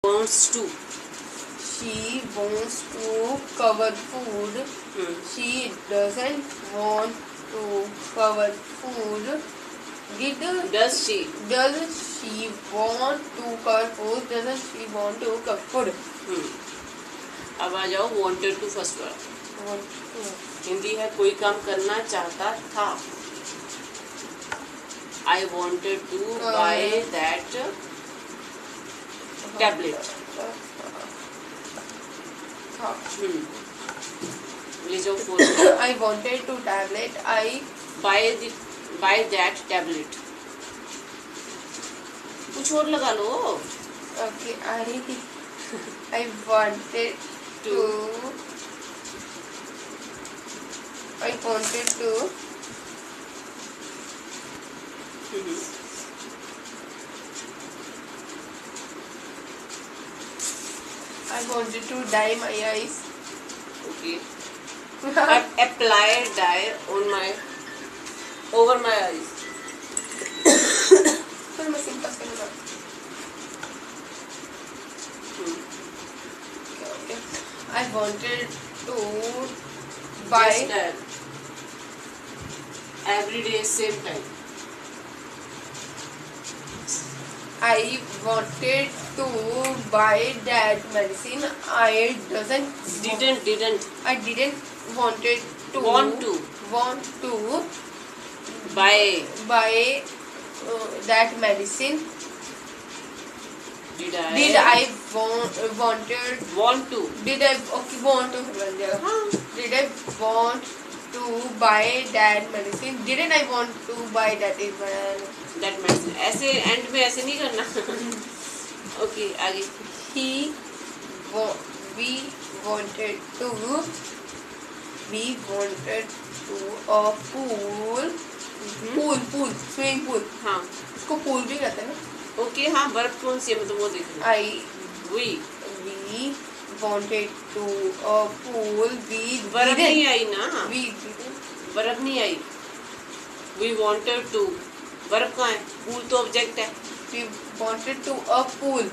wants to. She wants to cover food. She doesn't want to cover food. Does she? Does she want to cover food? Doesn't she want to cover food? अब आ जाओ wanted to first word. Hindi है कोई काम करना चाहता था. I wanted to buy that tablet. ले जाओ fourth. I wanted to tablet. I buy that tablet. कुछ और लगा लो. Okay, I wanted to. I wanted to. I wanted to dye my eyes. Okay. Apply dye over my eyes. फिर मैं simple से लगा. Okay. I wanted to buy. Just every day same time. I wanted to buy that medicine. I didn't wanted to want to buy that medicine. Did I wanted want to? Did I want to बन जाएगा. Did I want to buy that medicine? Didn't I want to buy that medicine. ऐसे and में ऐसे नहीं करना. Okay आगे. We wanted to a pool. Swimming pool. हाँ उसको pool भी कहते हैं ना. ओके हाँ वर्ब कौन सी है मतलब वो देखना. we wanted to a pool. Verb नहीं आई ना. We didn't. वर्ब नहीं आई. we wanted to वर्ब कहाँ है. pool तो ऑब्जेक्ट है. We wanted to a pool.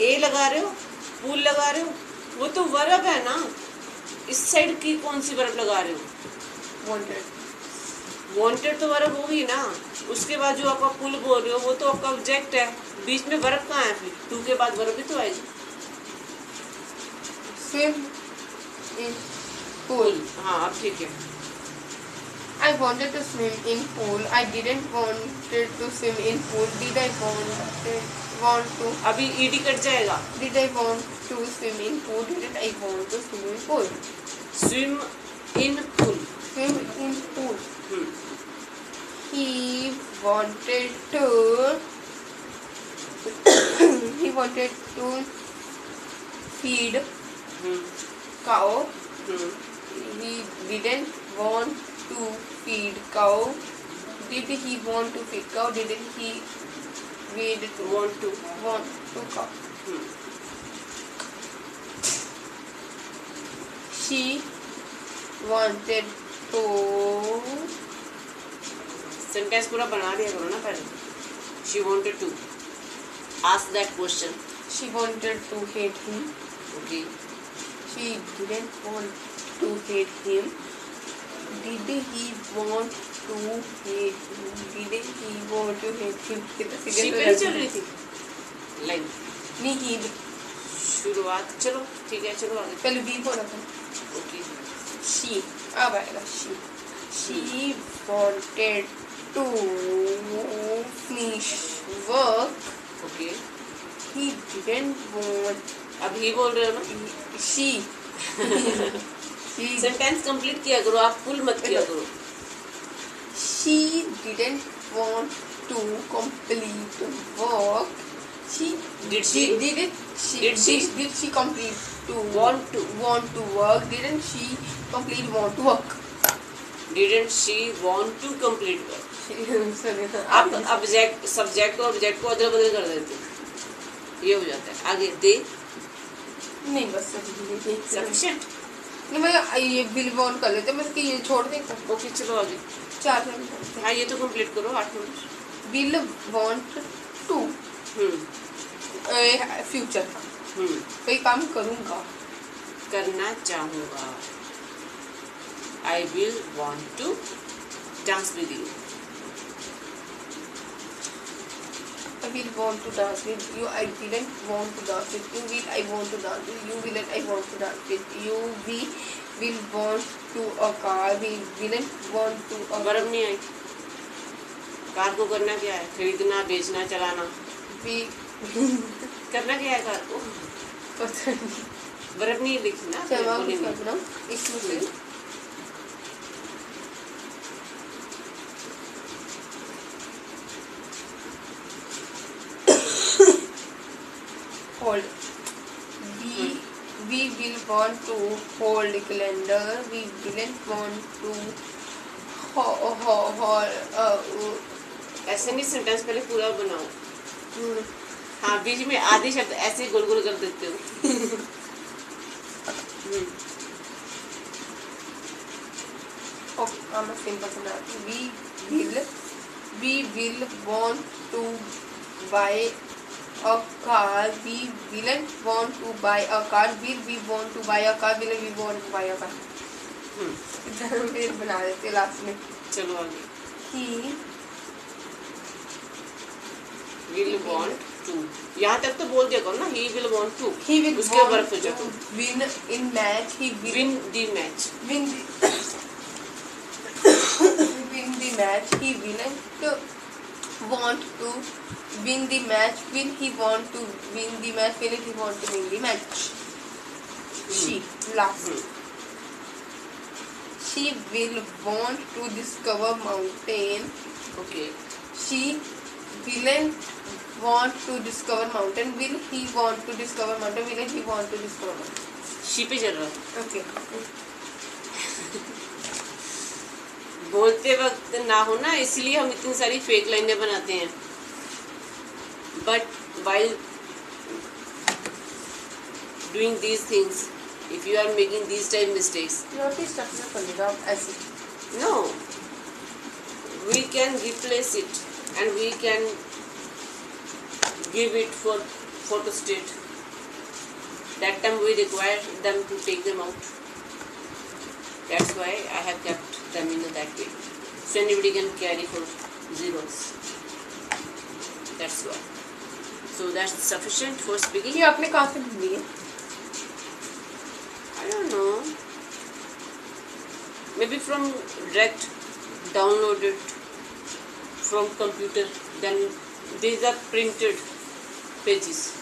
ए लगा रहे हो pool लगा रहे हो वो तो वर्ब है ना. इस साइड की कौन सी वर्ब लगा रहे हो. wanted तो वर्ब होगी ना. उसके बाद जो आपका पुल बोल रहे हो वो तो आपका ऑब्जेक्ट है. बीच में वर्ब कहाँ है फिर. टू के बाद वर्ब भी तो आएगी. swim in pool. हाँ अब ठीक है. I wanted to swim in pool. I didn't wanted to swim in pool. Did I want to? अभी ईडी कट जाएगा. Did I want to swim in pool? Didn't I want to swim in pool? swim in pool. Swim in pool. He wanted to. He wanted to feed cow. He didn't want to feed cow. Did he want to feed cow? Didn't he want to cow? She wanted to. Sentence पूरा बना दिया करो ना पहले. she wanted to ask that question. She wanted to hate him. Okay. She didn't want to hate him. Did he want to hate him? Didn't he want to hate him? she पे चल रही थी line. नहीं शुरुआत. चलो ठीक है चलो आगे. पहले भी बोला था. ओके. She अब आएगा she wanted to finish work. Okay. He didn't want. अब ही बोल रहे हो ना. She सेंटेंस कंप्लीट किया करो. आप फुल मत किया करो. she didn't want to complete work. Did she complete to want to work? Didn't she complete want to work? Didn't she want to complete work? आप ऑब्जेक्ट सब्जेक्ट और object को अदल बदल कर देते हो. ये हो जाता है. आगे दे. नहीं बस सफिशिएंट. नहीं मैं ये बिल ऑन कर लेते. मैं इसकी ये छोड़ देता. ओके चलो आगे. 4 मिनट. हाँ ये तो कंप्लीट करो. 8 मिनट. Will want to. फ्यूचर का कोई काम करूँगा. करना चाहूँगा. I will want to dance with you. I will want to dance with you. I didn't want to dance with you. Will I want to dance with you? Willen I want to dance with you. We will want to a car. We didn't want to a verb नहीं आई. Car को करना क्या है? खरीदना, बेचना, चलाना. we करना क्या है कार को? पता नहीं. वर्ब नहीं लिखी ना. जवाब बोलेंगे. करना इसमें से hold. We will want to hold calendar. We didn't want to ऐसे नहीं सेंटेंस पहले पूरा बनाओ. हाँ बीच में आधे शब्द ऐसे गोल गोल कर देते हो. I'm a simple scenario. We will want to buy a car. We didn't want to buy a car. Will we want to buy a car? Will we want to buy a car? फिर बना देते last में. चलो आगे. He will want to. यहाँ तक तो बोल दिया करो ना. He will want to. He will उसके want वर्ब हो to जाओ. win in match. He will Win the match. win the match. He didn't want to win the match. Will he want to win the match? Will he want to win the match? She last. She will want to discover mountain. Okay. She didn't want to discover mountain. Will he want to discover mountain? Will he want to discover mountain? She पे चल रहा. Okay. बोलते वक्त ना हो ना, इसलिए हम इतनी सारी फेक लाइनें बनाते हैं. But while doing these things, if you are making these type mistakes, notice रखना पड़ेगा ऐसे. no, we can replace it and we can give it for photostat. That time we require them to take them out. That's why I have kept them in that way. So anybody can carry for zeros. That's why. So that's sufficient for speaking. ये आपने कहाँ से ढूंढी है? I don't know. Maybe from direct downloaded from computer. Then these are printed pages.